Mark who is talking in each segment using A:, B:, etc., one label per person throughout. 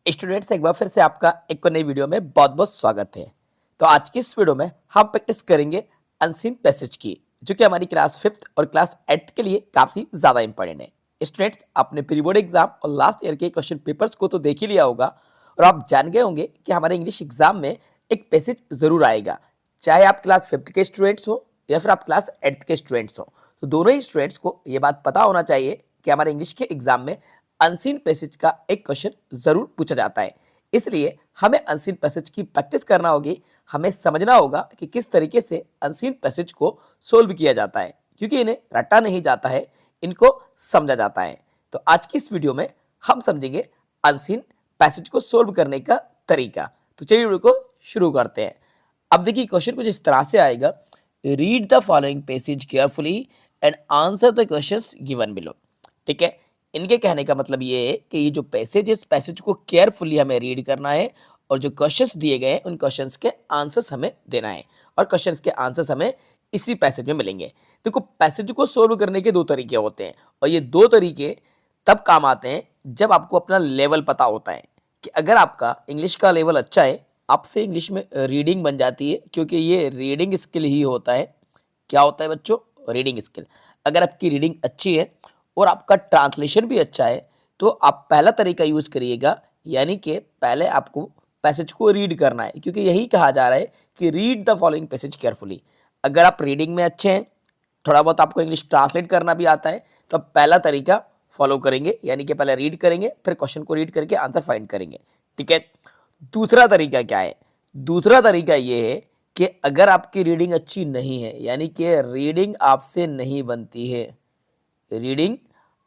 A: Students, एक बार फिर से आपका एक नई वीडियो में बहुत बहुत स्वागत है। तो आज की इस वीडियो में हम प्रैक्टिस करेंगे अनसीन पैसेज की, जो कि हमारी क्लास 5th और क्लास 8th के लिए काफी ज्यादा इंपॉर्टेंट है। स्टूडेंट्स, आपने प्री बोर्ड एग्जाम और लास्ट ईयर के क्वेश्चन पेपर्स को तो देख ही लिया होगा और आप जान गए होंगे कि हमारे इंग्लिश एग्जाम में एक पैसेज जरूर आएगा, चाहे आप क्लास 5th के स्टूडेंट्स हो या फिर आप क्लास 8th के स्टूडेंट्स हो। तो दोनों ही स्टूडेंट्स को ये बात पता होना चाहिए कि हमारे इंग्लिश के एग्जाम में अनसीन पैसेज का एक क्वेश्चन जरूर पूछा जाता है। इसलिए हमें अनसीन पैसेज की प्रैक्टिस करना होगी। हमें समझना होगा कि किस तरीके से अनसीन पैसेज को सोल्व किया जाता है, क्योंकि इन्हें रटा नहीं जाता है, इनको समझा जाता है। तो आज की इस वीडियो में हम समझेंगे अनसीन पैसेज को सोल्व करने का तरीका। तो चलिए वीडियो को शुरू करते हैं। अब देखिए, क्वेश्चन कुछ इस तरह से आएगा, read the following passage carefully and answer the questions given below. ठीक है, इनके कहने का मतलब ये है कि ये जो पैसेज है, इस पैसेज को केयरफुली हमें रीड करना है और जो क्वेश्चंस दिए गए हैं उन क्वेश्चंस के आंसर्स हमें देना है और क्वेश्चंस के आंसर्स हमें इसी पैसेज में मिलेंगे। देखो, पैसेज को सोल्व करने के दो तरीके होते हैं और ये दो तरीके तब काम आते हैं जब आपको अपना लेवल पता होता है कि अगर आपका इंग्लिश का लेवल अच्छा है, आपसे इंग्लिश में रीडिंग बन जाती है, क्योंकि ये रीडिंग स्किल ही होता है। क्या होता है बच्चों? Reading skill. अगर आपकी रीडिंग अच्छी है और आपका ट्रांसलेशन भी अच्छा है तो आप पहला तरीका यूज करिएगा, यानी कि पहले आपको पैसेज को रीड करना है, क्योंकि यही कहा जा रहा है कि read the following passage carefully. अगर आप रीडिंग में अच्छे हैं, थोड़ा बहुत आपको इंग्लिश ट्रांसलेट करना भी आता है, तो आप पहला तरीका फॉलो करेंगे, यानी कि पहले रीड करेंगे, फिर क्वेश्चन को रीड करके आंसर फाइंड करेंगे। ठीक है। दूसरा तरीका क्या है? दूसरा तरीका ये है कि अगर आपकी रीडिंग अच्छी नहीं है, यानी कि रीडिंग आपसे नहीं बनती है, रीडिंग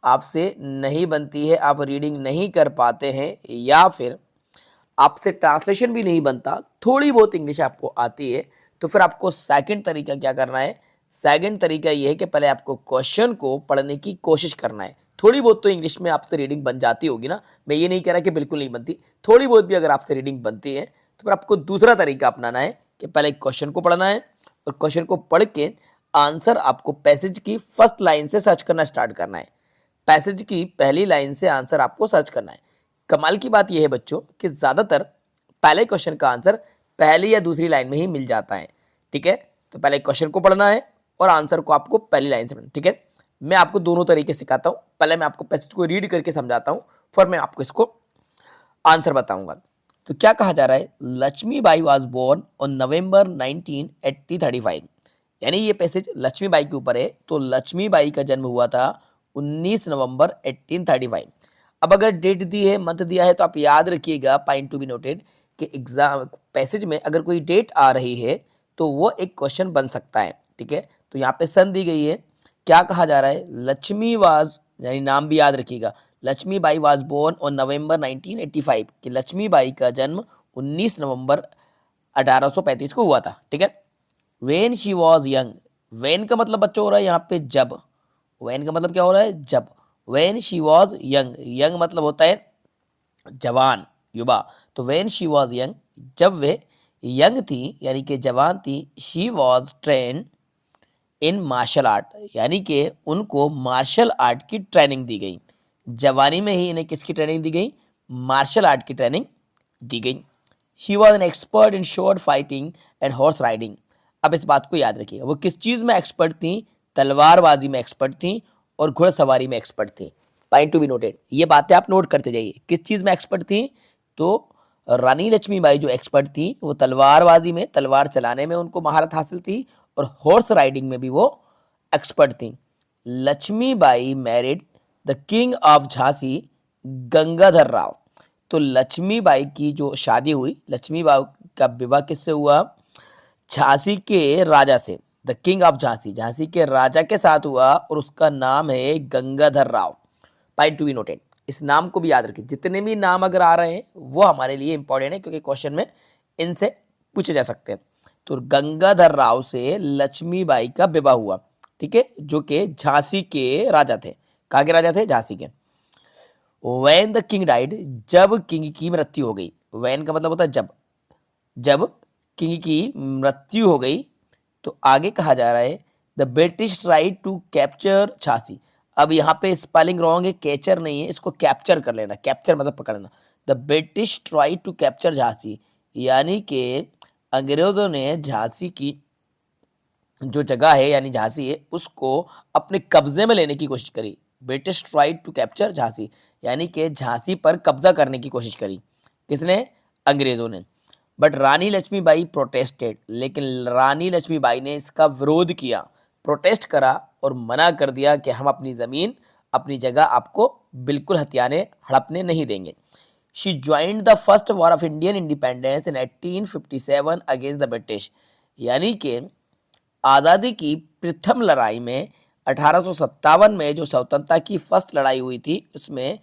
A: आपसे नहीं बनती है, आप रीडिंग नहीं कर पाते हैं, या फिर आपसे ट्रांसलेशन भी नहीं बनता, थोड़ी बहुत इंग्लिश आपको आती है, तो फिर आपको सेकंड तरीका क्या करना है? सेकंड तरीका ये है कि पहले आपको क्वेश्चन को पढ़ने की कोशिश करना है। थोड़ी बहुत तो इंग्लिश में आपसे रीडिंग बन जाती होगी ना, मैं ये नहीं कह रहा कि बिल्कुल नहीं बनती, थोड़ी बहुत भी अगर आपसे रीडिंग बनती है तो फिर आपको दूसरा तरीका अपनाना है कि पहले क्वेश्चन को पढ़ना है और क्वेश्चन को पढ़ के आंसर आपको पैसेज की फर्स्ट लाइन से सर्च करना स्टार्ट करना है। पैसेज की पहली लाइन से आंसर आपको सर्च करना है। कमाल की बात यह है बच्चों कि ज्यादातर पहले क्वेश्चन का आंसर पहली या दूसरी लाइन में ही मिल जाता है। ठीक है, तो पहले क्वेश्चन को पढ़ना है और आंसर को आपको पहली लाइन से पढ़ना। ठीक है, मैं आपको दोनों तरीके सिखाता हूं। पहले मैं आपको पैसेज को रीड करके समझाता हूं, फिर मैं आपको इसको आंसर बताऊंगा। तो क्या कहा जा रहा है? Lakshmibai was born on November 1935। यानी ये पैसेज लक्ष्मीबाई के ऊपर है, तो लक्ष्मीबाई का जन्म हुआ था 19 नवंबर 1835। अब अगर डेट दी है, मंथ दिया है, तो आप याद रखिएगा, पॉइंट टू बी नोटेड, कि एग्जाम पैसेज में अगर कोई डेट आ रही है तो वो एक क्वेश्चन बन सकता है। ठीक है, तो यहाँ पे सन दी गई है। क्या कहा जा रहा है? लक्ष्मी वाज, यानी नाम भी याद रखिएगा, Lakshmibai was born on November 1985, कि लक्ष्मीबाई का जन्म 19 नवंबर 1835 को हुआ था। ठीक है। When she was young, when का मतलब बच्चों हो रहा है यहाँ पे जब, वेन का मतलब क्या हो रहा है? जब। When she was young, young मतलब होता है जवान, युवा। तो वेन शी वॉज यंग, जब वे यंग थी यानी कि जवान थी, she was train in martial art, यानी कि उनको मार्शल आर्ट की ट्रेनिंग दी गई। जवानी में ही इन्हें किसकी ट्रेनिंग दी गई? मार्शल आर्ट की ट्रेनिंग दी गई। She was an expert in short fighting and horse riding. अब इस बात को याद रखिए, वो किस चीज में एक्सपर्ट थी? तलवारबाजी में एक्सपर्ट थी और घुड़सवारी में एक्सपर्ट थी। पॉइंट टू बी नोटेड, ये बातें आप नोट करते जाइए। किस चीज में एक्सपर्ट थी? तो रानी लक्ष्मीबाई जो एक्सपर्ट थी वो तलवारबाजी में, तलवार चलाने में उनको महारत हासिल थी, और हॉर्स राइडिंग में भी वो एक्सपर्ट थी। Lakshmibai married the king of Jhansi Gangadhar Rao. तो लक्ष्मीबाई की जो शादी हुई, लक्ष्मीबाई का विवाह किससे हुआ? झांसी के राजा से, the king of Jhansi, Jhansi के राजा के साथ हुआ, और उसका नाम है Gangadhar Rao. Point to be noted, इस नाम को भी याद रखिए। जितने भी नाम अगर आ रहे हैं वो हमारे लिए इंपॉर्टेंट है, क्योंकि क्वेश्चन में इनसे पूछे जा सकते हैं। तो गंगाधर राव से लक्ष्मीबाई का विवाह हुआ। ठीक है, जो कि झांसी के राजा थे। कहाँ के राजा थे? झांसी के। वैन द किंग डाइड, जब किंग की मृत्यु हो गई। वैन का मतलब होता है जब, जब किंग की मृत्यु हो गई, तो आगे कहा जा रहा है the British right to capture Jhansi. अब यहाँ पे स्पेलिंग रॉन्ग है, कैचर नहीं है, इसको कैप्चर कर लेना। कैप्चर मतलब पकड़ना। The British try to capture Jhansi, यानी कि अंग्रेजों ने झांसी की जो जगह है यानी झांसी है उसको अपने कब्जे में लेने की कोशिश करी। British try to capture Jhansi, यानी कि झांसी पर कब्जा करने की कोशिश करी। किसने? अंग्रेजों ने। बट रानी लक्ष्मीबाई प्रोटेस्टेड, लेकिन रानी लक्ष्मीबाई ने इसका विरोध किया, प्रोटेस्ट करा और मना कर दिया कि हम अपनी ज़मीन, अपनी जगह आपको बिल्कुल हथियाने हड़पने नहीं देंगे। She joined the first war of Indian independence in 1857 against the British, यानी कि आज़ादी की प्रथम लड़ाई में 1857 में जो स्वतंत्रता की फर्स्ट लड़ाई हुई थी उसमें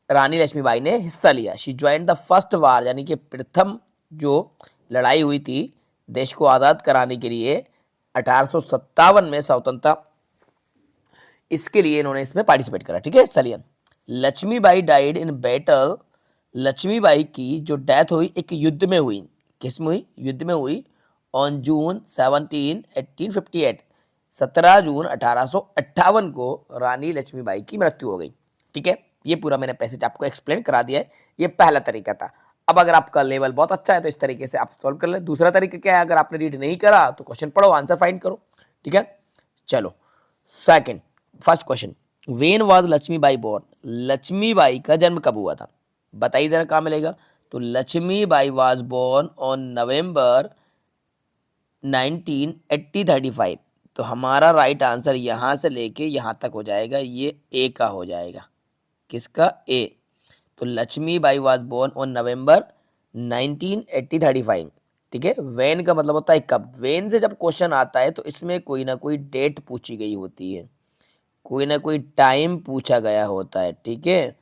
A: रानी लक्ष्मीबाई ने हिस्सा लिया। शी ज्वाइंड द फर्स्ट वार, यानी कि प्रथम जो लड़ाई हुई थी देश को आज़ाद कराने के लिए 1857 में स्वतंत्रता, इसके लिए इन्होंने इसमें पार्टिसिपेट करा। ठीक है, हिस्सा लिया। Lakshmibai died in battle, Lakshmibai की जो डेथ हुई एक युद्ध में हुई। किस में हुई? युद्ध में हुई। ऑन जून 17, 1858, 17 जून 1858 को रानी लक्ष्मीबाई की मृत्यु हो गई। ठीक है, ये पूरा मैंने पैसेज आपको एक्सप्लेन करा दिया है। ये पहला तरीका था। अब अगर आपका लेवल बहुत अच्छा है तो इस तरीके से आप सॉल्व कर लें। दूसरा तरीका क्या है? अगर आपने रीड नहीं करा तो क्वेश्चन पढ़ो, आंसर फाइंड करो। ठीक है, चलो second, first question, when was Lakshmibai born, Lakshmibai का जन्म कब हुआ था? बताइए जरा, कहाँ मिलेगा? तो Lakshmibai was born on November 1935। तो हमारा राइट आंसर यहाँ से लेके यहाँ तक हो जाएगा, ये ए का हो जाएगा। किसका? ए। तो Lakshmibai was born on November 1935। ठीक है, वेन का मतलब होता है कब। वेन से जब क्वेश्चन आता है तो इसमें कोई ना कोई डेट पूछी गई होती है, कोई ना कोई टाइम पूछा गया होता है। ठीक है,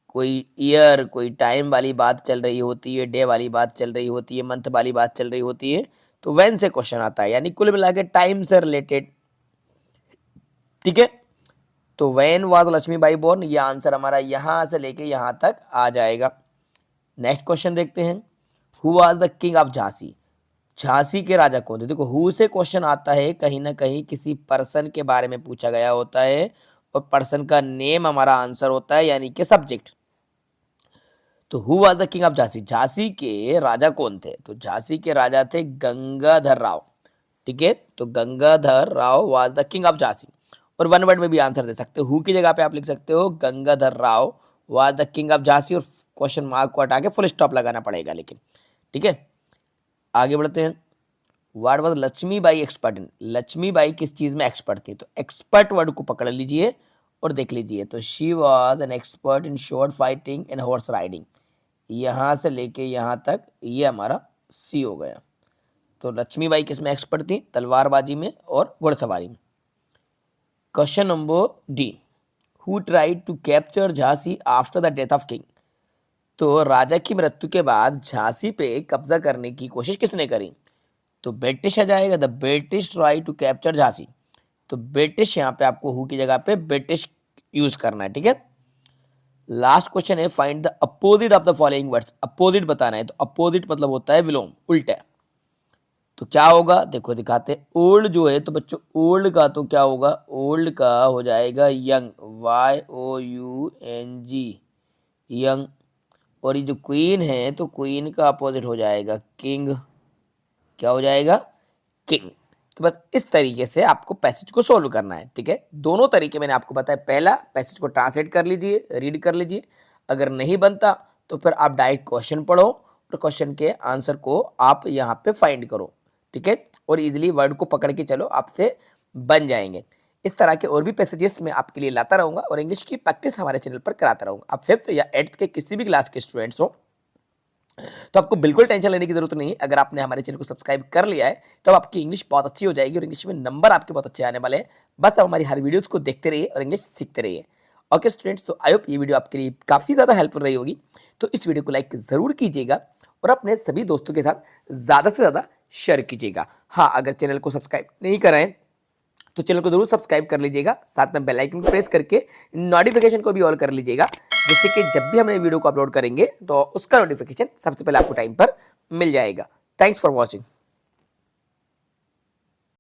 A: कोई ईयर, कोई टाइम वाली बात चल रही होती है, डे वाली बात चल रही होती है, मंथ वाली बात चल रही होती है, तो वेन से क्वेश्चन आता है, यानी कुल मिला के टाइम से रिलेटेड। ठीक है, तो वेन वाज लक्ष्मीबाई बोर्न, ये आंसर हमारा यहां से लेके यहां तक आ जाएगा। नेक्स्ट क्वेश्चन देखते हैं, who was the king of Jhansi, Jhansi के राजा कौन थे? देखो, हु से क्वेश्चन आता है कहीं ना कहीं किसी पर्सन के बारे में पूछा गया होता है और पर्सन का नेम हमारा आंसर होता है, यानी कि सब्जेक्ट। तो who was the king of Jhansi, Jhansi के राजा कौन थे? तो झांसी के राजा थे गंगाधर राव। ठीक है, तो Gangadhar Rao was the king of Jhansi. और वन वर्ड में भी आंसर दे सकते हो, हु की जगह पे आप लिख सकते हो Gangadhar Rao was the king of Jhansi, और क्वेश्चन मार्क को हटा के फुल स्टॉप लगाना पड़ेगा लेकिन। ठीक है, आगे बढ़ते हैं। What was Lakshmibai expert in, Lakshmibai किस चीज में एक्सपर्ट थी? तो एक्सपर्ट वर्ड को पकड़ लीजिए और देख लीजिए। तो she was an expert in short fighting and horse riding, यहाँ से लेके यहाँ तक ये हमारा सी हो गया। तो लक्ष्मीबाई किस में एक्सपर्ट थी? तलवारबाजी में और घुड़सवारी में। Question number D, who tried to capture Jhansi after the death of king, तो राजा की मृत्यु के बाद झांसी पे कब्जा करने की कोशिश किसने करी? तो ब्रिटिश आ जाएगा, the British try to capture Jhansi. तो ब्रिटिश, यहाँ पे आपको हु की जगह पे ब्रिटिश यूज करना है। ठीक है, लास्ट क्वेश्चन है, find the opposite of the following words, opposite बताना है। तो अपोजिट मतलब होता है विलोम, उल्टा। तो क्या होगा? देखो दिखाते, ओल्ड जो है तो बच्चों ओल्ड का तो क्या होगा? ओल्ड का हो जाएगा यंग, YOUNG, यंग। और ये जो क्वीन है तो क्वीन का अपोजिट हो जाएगा किंग, क्या हो जाएगा? किंग। तो बस इस तरीके से आपको पैसेज को सोल्व करना है। ठीक है, दोनों तरीके मैंने आपको बताया। पहला, पैसेज को ट्रांसलेट कर लीजिए, रीड कर लीजिए। अगर नहीं बनता तो फिर आप डायरेक्ट क्वेश्चन पढ़ो और क्वेश्चन के आंसर को आप यहाँ पे फाइंड करो। ठीक है, और इजीली वर्ड को पकड़ के चलो, आपसे बन जाएंगे। इस तरह के और भी पैसेजेस मैं आपके लिए लाता रहूंगा और इंग्लिश की प्रैक्टिस हमारे चैनल पर कराता रहूंगा। आप 5th या 8th के किसी भी क्लास के स्टूडेंट्स हो तो आपको बिल्कुल टेंशन लेने की जरूरत नहीं है। अगर आपने हमारे चैनल को सब्सक्राइब कर लिया है तो आपकी इंग्लिश बहुत अच्छी हो जाएगी और इंग्लिश में नंबर आपके बहुत अच्छे आने वाले हैं। बस आप हमारी हर वीडियोस को देखते रहिए और इंग्लिश सीखते रहिए। ओके स्टूडेंट्स, तो आई होप ये वीडियो आपके लिए काफ़ी ज़्यादा हेल्पफुल रही होगी। तो इस वीडियो को लाइक ज़रूर कीजिएगा और अपने सभी दोस्तों के साथ ज़्यादा से ज़्यादा शेयर कीजिएगा। हाँ, अगर चैनल को सब्सक्राइब नहीं कराएं तो चैनल को जरूर सब्सक्राइब कर लीजिएगा, साथ में बेल आइकन प्रेस करके नोटिफिकेशन को भी ऑल कर लीजिएगा, जिससे कि जब भी हम नई वीडियो को अपलोड करेंगे तो उसका नोटिफिकेशन सबसे पहले आपको टाइम पर मिल जाएगा। Thanks for watching.